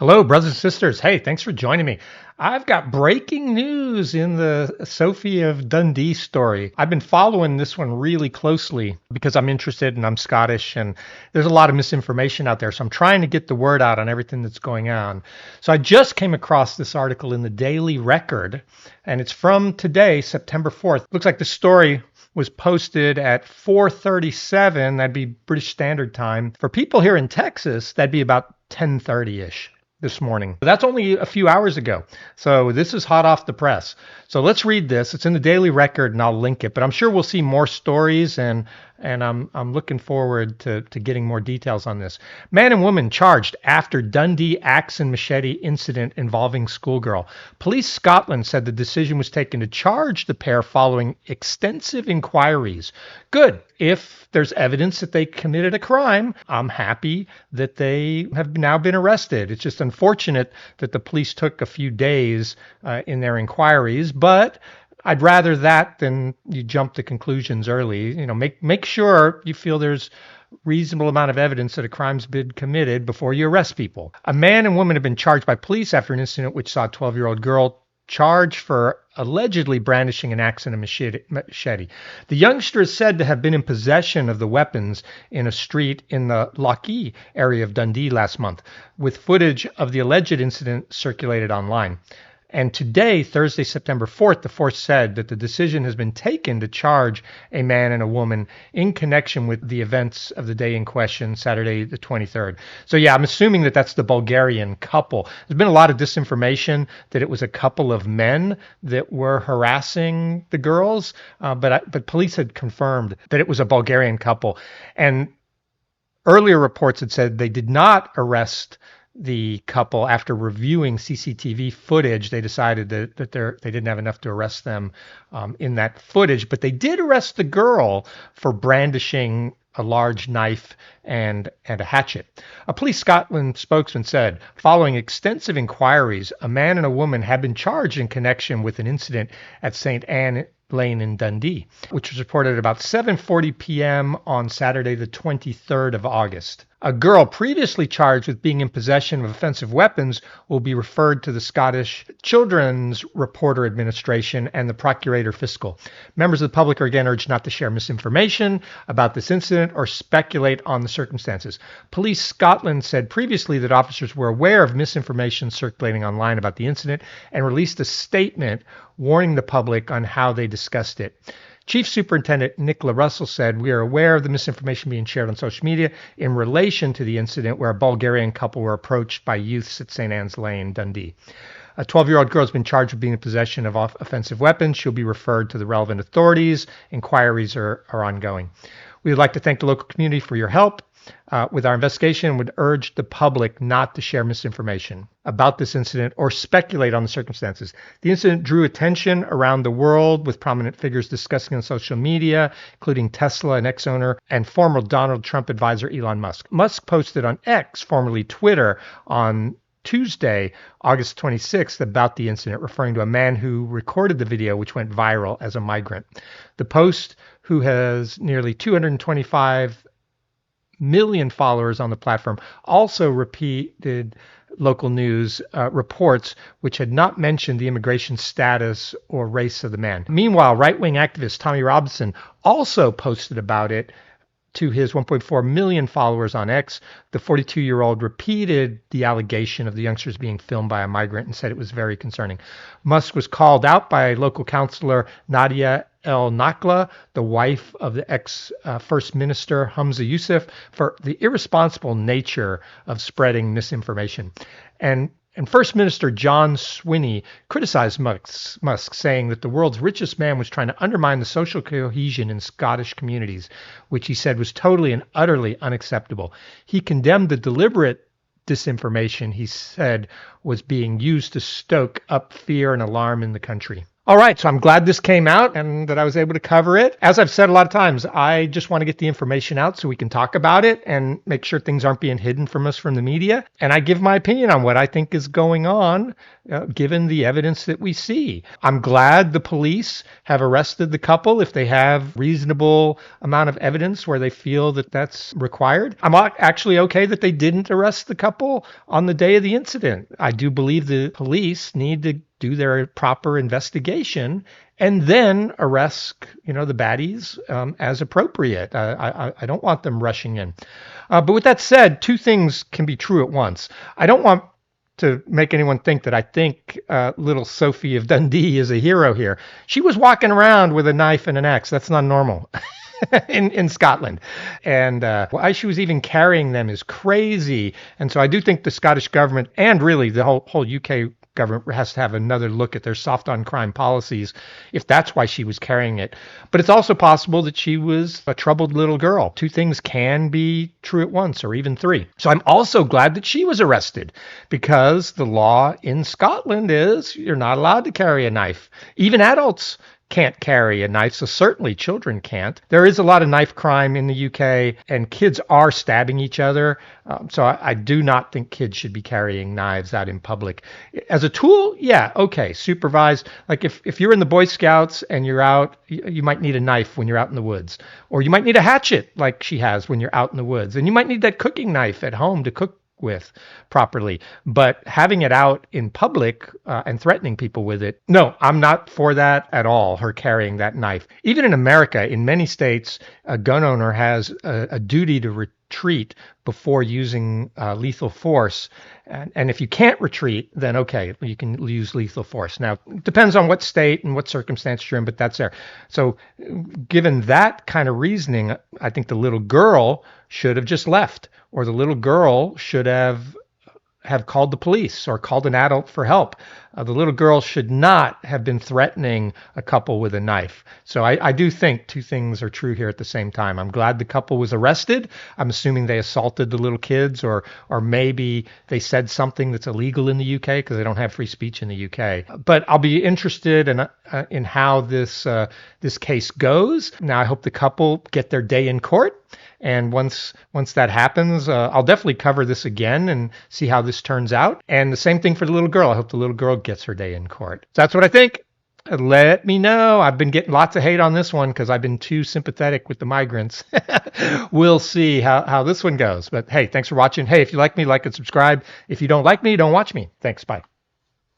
Hello, brothers and sisters. Hey, thanks for joining me. I've got breaking news in the Sophie of Dundee story. I've been following this one really closely because I'm interested and I'm Scottish and there's a lot of misinformation out there. So I'm trying to get the word out on everything that's going on. So I just came across this article in the Daily Record and it's from today, September 4th. Looks like the story was posted at 4:37. That'd be British Standard Time. For people here in Texas, that'd be about 10:30-ish this morning. That's only a few hours ago. So this is hot off the press. So let's read this. It's in the Daily Record and I'll link it, but I'm sure we'll see more stories and I'm looking forward to getting more details on this. Man and woman charged after Dundee axe and machete incident involving schoolgirl. Police Scotland said the decision was taken to charge the pair following extensive inquiries. Good. If there's evidence that they committed a crime, I'm happy that they have now been arrested. It's just unfortunate that the police took a few days in their inquiries, but I'd rather that than you jump to conclusions early. Make sure you feel there's reasonable amount of evidence that a crime's been committed before you arrest people. A man and woman have been charged by police after an incident which saw a 12-year-old girl charged for allegedly brandishing an axe and a machete. The youngster is said to have been in possession of the weapons in a street in the Lochee area of Dundee last month, with footage of the alleged incident circulated online. And today, Thursday, September 4th, the force said that the decision has been taken to charge a man and a woman in connection with the events of the day in question, Saturday the 23rd. So yeah, I'm assuming that that's the Bulgarian couple. There's been a lot of disinformation that it was a couple of men that were harassing the girls, but police had confirmed that it was a Bulgarian couple. And earlier reports had said they did not arrest the couple. After reviewing CCTV footage, they decided that they didn't have enough to arrest them in that footage, but they did arrest the girl for brandishing a large knife and a hatchet. A Police Scotland spokesman said, following extensive inquiries, a man and a woman had been charged in connection with an incident at St. Anne Lane in Dundee, which was reported at about 7:40 p.m. on Saturday, the 23rd of August. A girl previously charged with being in possession of offensive weapons will be referred to the Scottish Children's Reporter Administration and the Procurator Fiscal. Members of the public are again urged not to share misinformation about this incident or speculate on the circumstances. Police Scotland said previously that officers were aware of misinformation circulating online about the incident and released a statement warning the public on how they discussed it. Chief Superintendent Nicola Russell said, "We are aware of the misinformation being shared on social media in relation to the incident where a Bulgarian couple were approached by youths at St. Anne's Lane, Dundee. A 12-year-old girl has been charged with being in possession of offensive weapons. She'll be referred to the relevant authorities. Inquiries are ongoing. We would like to thank the local community for your help with our investigation and would urge the public not to share misinformation about this incident or speculate on the circumstances. The incident drew attention around the world with prominent figures discussing on social media, including Tesla and ex-owner and former Donald Trump advisor Elon Musk. Musk posted on X, formerly Twitter, on Tuesday, August 26th, about the incident, referring to a man who recorded the video, which went viral as a migrant. The post, who has nearly 225 million followers on the platform, also repeated local news reports which had not mentioned the immigration status or race of the man. Meanwhile, right-wing activist Tommy Robinson also posted about it to his 1.4 million followers on X. The 42-year-old repeated the allegation of the youngsters being filmed by a migrant and said it was very concerning. Musk was called out by local councillor Nadia El Nakla, the wife of the ex-First Minister Hamza Youssef, for the irresponsible nature of spreading misinformation. And First Minister John Swinney criticized Musk, saying that the world's richest man was trying to undermine the social cohesion in Scottish communities, which he said was totally and utterly unacceptable. He condemned the deliberate disinformation he said was being used to stoke up fear and alarm in the country. All right, so I'm glad this came out and that I was able to cover it. As I've said a lot of times, I just want to get the information out so we can talk about it and make sure things aren't being hidden from us from the media. And I give my opinion on what I think is going on, given the evidence that we see. I'm glad the police have arrested the couple if they have reasonable amount of evidence where they feel that that's required. I'm actually okay that they didn't arrest the couple on the day of the incident. I do believe the police need to do their proper investigation and then arrest, the baddies as appropriate. I don't want them rushing in. But with that said, two things can be true at once. I don't want to make anyone think that I think little Sophie of Dundee is a hero here. She was walking around with a knife and an axe. That's not normal. in Scotland. And why she was even carrying them is crazy. And so I do think the Scottish government and really the whole UK government has to have another look at their soft on crime policies if that's why she was carrying it. But it's also possible that she was a troubled little girl. Two things can be true at once or even three. So I'm also glad that she was arrested because the law in Scotland is you're not allowed to carry a knife. Even adults can't carry a knife, so certainly children can't. There is a lot of knife crime in the UK, and kids are stabbing each other. So I do not think kids should be carrying knives out in public. As a tool, yeah, okay, supervised. Like if you're in the Boy Scouts and you're out, you might need a knife when you're out in the woods. Or you might need a hatchet like she has when you're out in the woods. And you might need that cooking knife at home to cook with properly, but having it out in public and threatening people with it, no, I'm not for that at all, her carrying that knife. Even in America, in many states, a gun owner has a duty to retreat before using lethal force. And if you can't retreat, then okay, you can use lethal force. Now, it depends on what state and what circumstance you're in, but that's there. So given that kind of reasoning, I think the little girl should have just left, or the little girl should have called the police or called an adult for help. The little girl should not have been threatening a couple with a knife. So I do think two things are true here at the same time. I'm glad the couple was arrested. I'm assuming they assaulted the little kids, or maybe they said something that's illegal in the UK because they don't have free speech in the UK. But I'll be interested in how this case goes. Now I hope the couple get their day in court. And once that happens, I'll definitely cover this again and see how this turns out. And the same thing for the little girl. I hope the little girl gets her day in court. So that's what I think. Let me know. I've been getting lots of hate on this one because I've been too sympathetic with the migrants. We'll see how this one goes. But hey, thanks for watching. Hey, if you like me, like and subscribe. If you don't like me, don't watch me. Thanks. Bye.